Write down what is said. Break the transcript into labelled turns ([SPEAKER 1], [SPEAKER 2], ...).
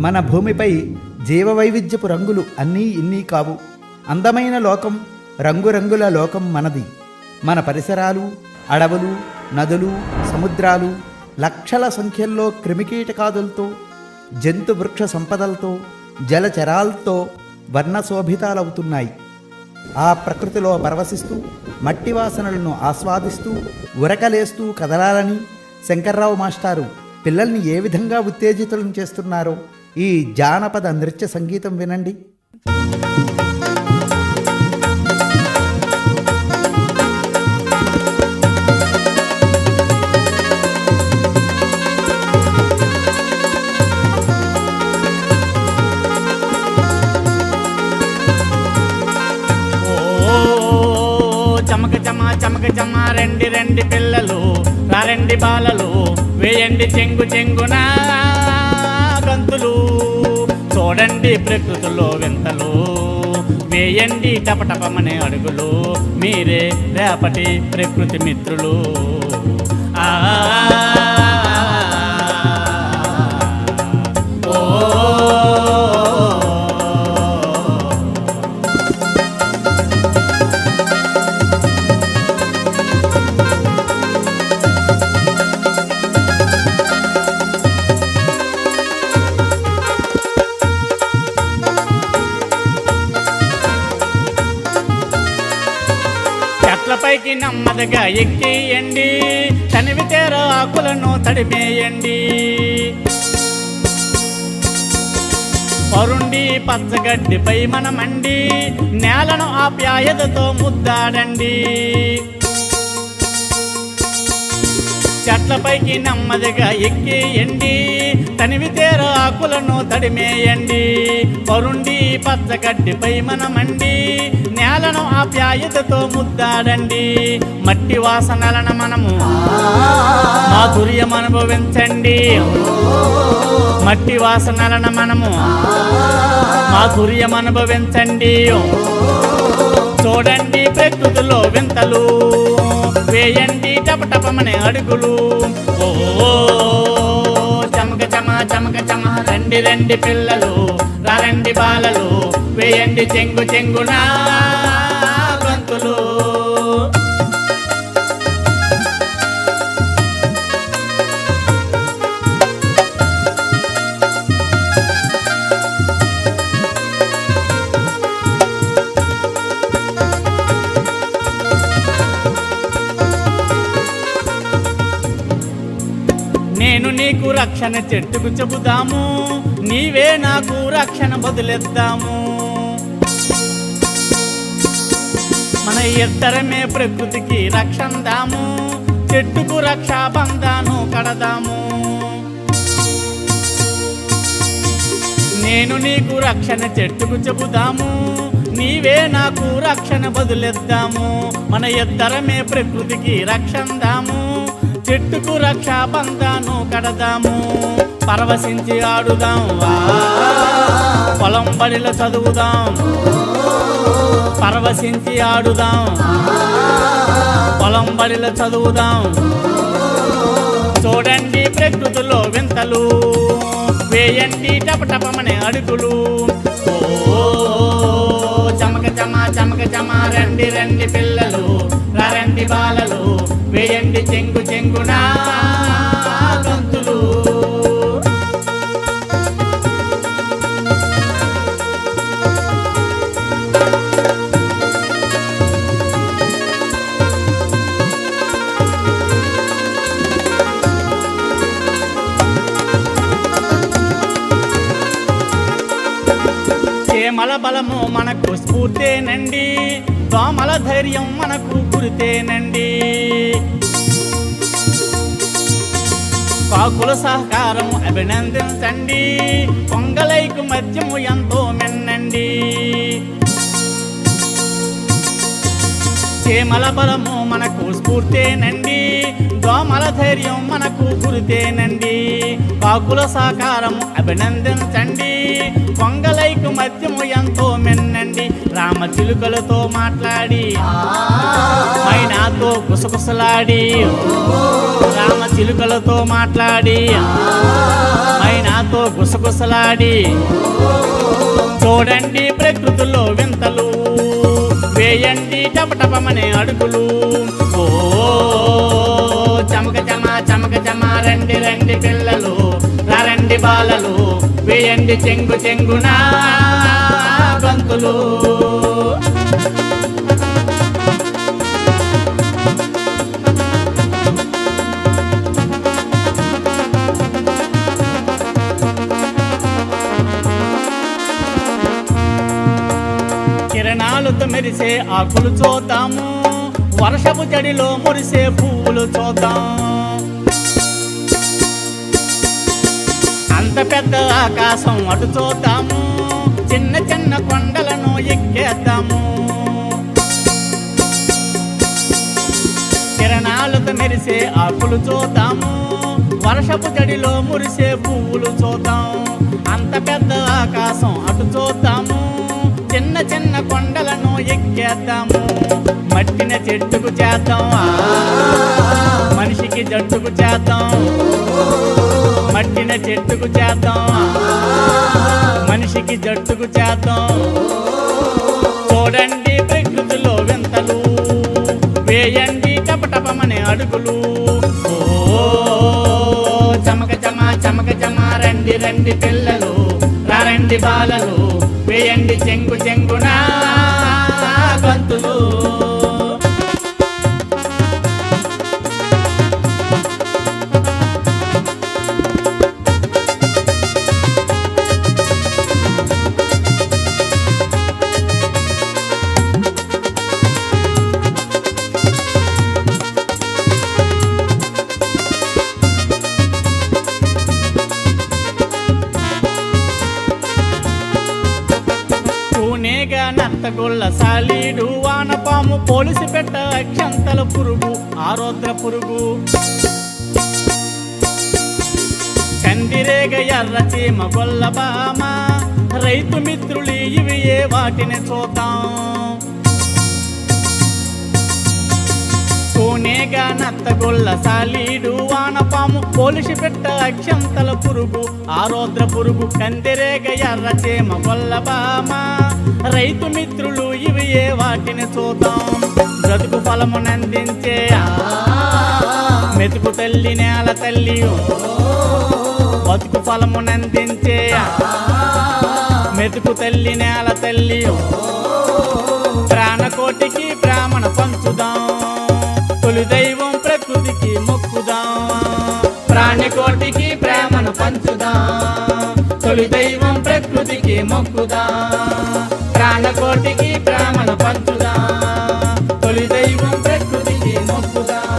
[SPEAKER 1] మన భూమిపై జీవవైవిధ్యపు రంగులు అన్నీ ఇన్నీ కావు. అందమైన లోకం, రంగురంగుల లోకం మనది. మన పరిసరాలు, అడవులు, నదులు, సముద్రాలు లక్షల సంఖ్యల్లో క్రిమికీటకాదులతో, జంతు వృక్ష సంపదలతో, జలచరాలతో వర్ణశోభితాలవుతున్నాయి. ఆ ప్రకృతిలో పరవశిస్తూ మట్టి వాసనలను ఆస్వాదిస్తూ ఉరకలేస్తూ కదలాలని శంకర్రావు మాస్టారు పిల్లల్ని ఏ విధంగా ఉత్తేజితులను చేస్తున్నారో ఈ జానపద నృత్య సంగీతం వినండి.
[SPEAKER 2] చమక చమ రండి రండి పిల్లలు, రారండి బాలలు, వేయండి చెంగు చెంగున గంతులు, చూడండి ప్రకృతిలో వింతలు, వేయండి టపటపమనే అడుగులు, మీరే రేపటి ప్రకృతి మిత్రులు. ఆ పైకి నెమ్మదిగా ఎక్కియండి, తనివి తీర ఆకులను తడిమేయండి, పరుండి పచ్చగడ్డిపై మనమండి, నేలను ఆప్యాయతతో ముద్దాడండి. చెట్లపైకి నెమ్మదిగా ఎక్కియండి, తనివి తీర ఆకులను తడిమేయండి, పరుండి పచ్చగడ్డిపై మనమండి, నేలను ఆప్యాయతతో ముద్దాడండి. మట్టి వాసనలను మనము మాధుర్యం అనుభవించండి, మట్టి వాసనలను మనము మాధుర్యం అనుభవించండి. చూడండి ప్రకృతిలో వింతలు, వేయండి టపటపమనే అడుగులు. ఓ చమక చమ చమక చమ రండి రండి పిల్లలు, రారండి బాలలు, వేయండి చెంగు చెంగున గంతులు. నేను నీకు రక్షణ చెట్టుకు చెబుదాము, నీవే నాకు రక్షణ బదులెద్దాము. మన ఇద్దరమే ప్రకృతికి రక్షందాము, చెట్టుకు రక్షాబంధాను కడదాము. నేను నీకు రక్షణ చెట్టుకు చెబుదాము, నీవే నాకు రక్షణ బదులెద్దాము. మన ఇద్దరమే ప్రకృతికి రక్షందాము, చెట్టుకు రక్షాబంధాను కడదాము. పరవశించి ఆడుదాం, పొలం బడిలో చదువుదాం, పరవశించి ఆడుదాం, పొలం బడిలో చదువుదాం. చూడండి ప్రకృతిలో వింతలు, వేయండి టపటపమనే అడుగులు. ఓ చమక చమ చమక చమ రండి రండి పిల్లలు, రారండి బాలలు, వేయండి చెంగు చెంగున గంతులు. చేమల బలము మనకు స్ఫూర్తేనండి, దోమల ధైర్యం మనకు గురితేనండి, కాకుల సహకారం అభినందించండి, పొంగలైకు మధ్యము ఎంతో మిన్నండి. చేమల బలము మనకు స్ఫూర్తేనండి, దోమల ధైర్యం మనకు గురితేనండి, కాకుల సహకారం అభినందించండి, పొంగలైకు మధ్యము ఎంతో మిన్నండి. రామ చిలుకలతో మాట్లాడి, మైనాతో గుసగుసలాడి, రామ చిలుకలతో మాట్లాడి గుసగుసలాడి చూడండి ప్రకృతిలో వింతలు వేయండి టపటపమనే అడుగులు ఓ చమక చమ చమక చమ రండి రండి పిల్లలు రండి బాలలు వేయండి చెంగు చెంగున గంతులు కిరణాలతో మెరిసే ఆకులు చూద్దాము వర్షపు జడిలో మురిసే పువ్వులు చూద్దాం అంత పెద్ద ఆకాశం అటు చూద్దాము చిన్న చిన్న కొండలను ఎక్కేద్దాము కిరణాలతో మెరిసే ఆకులు చూద్దాము వర్షపు జడిలో మురిసే పువ్వులు చూద్దాం అంత పెద్ద ఆకాశం అటు చూద్దాము చిన్న చిన్న కొండలను ఎక్కేద్దాము మట్టిన చెట్టుకు చేద్దాం మనిషికి జట్టుకు చేద్దాం మట్టిన చెట్టుకు చేద్దాం మనిషికి జట్టుకు చేద్దాం చూడండి ప్రకృతిలో వింతలు వేయండి టపటపమనే అడుగులు ఓ చమక చమ చమక చమ రండి రండి పిల్లలు రండి బాలలు వేయండి చెంగు చెంగున గంతులు పూనేగా నత్తగొల్ల సాలీడు వానపాము పోలిసి పెట్ట అక్షంతల పురుగు ఆరోద్ర పురుగు కందిరేగ ఎర్ర చీమ గొల్ల బామ రైతు మిత్రులు ఇవి ఏ వాటిని చూద్దాం పూనేగా నత్తగొల్ల సాలీడు వానపాము పోలిసి పెట్ట అక్షంతల పురుగు ఆరోద్ర పురుగు కందిరేగ ఎర్ర చీమ గొల్ల బామ రైతు మిత్రులు ఇవి ఏ వాటిని చూద్దాం బ్రతుకు ఫలమునందించే మెతుకు తల్లి నేల తల్లి బతుకు ఫలమునందించే మెతుకు తల్లి నేల తల్లి ప్రాణకోటికి బ్రాహ్మణ పంచుదాం తొలి దైవం ప్రకృతికి మొక్కుదాం ప్రాణికోటికి బ్రాహ్మణ పంచుదాం తొలి దైవం ప్రకృతికి మొక్కుదాం ప్రాణకోటికి బ్రాహ్మణ పంచుదాం తొలి దైవం ప్రకృతికి మొక్కుదాం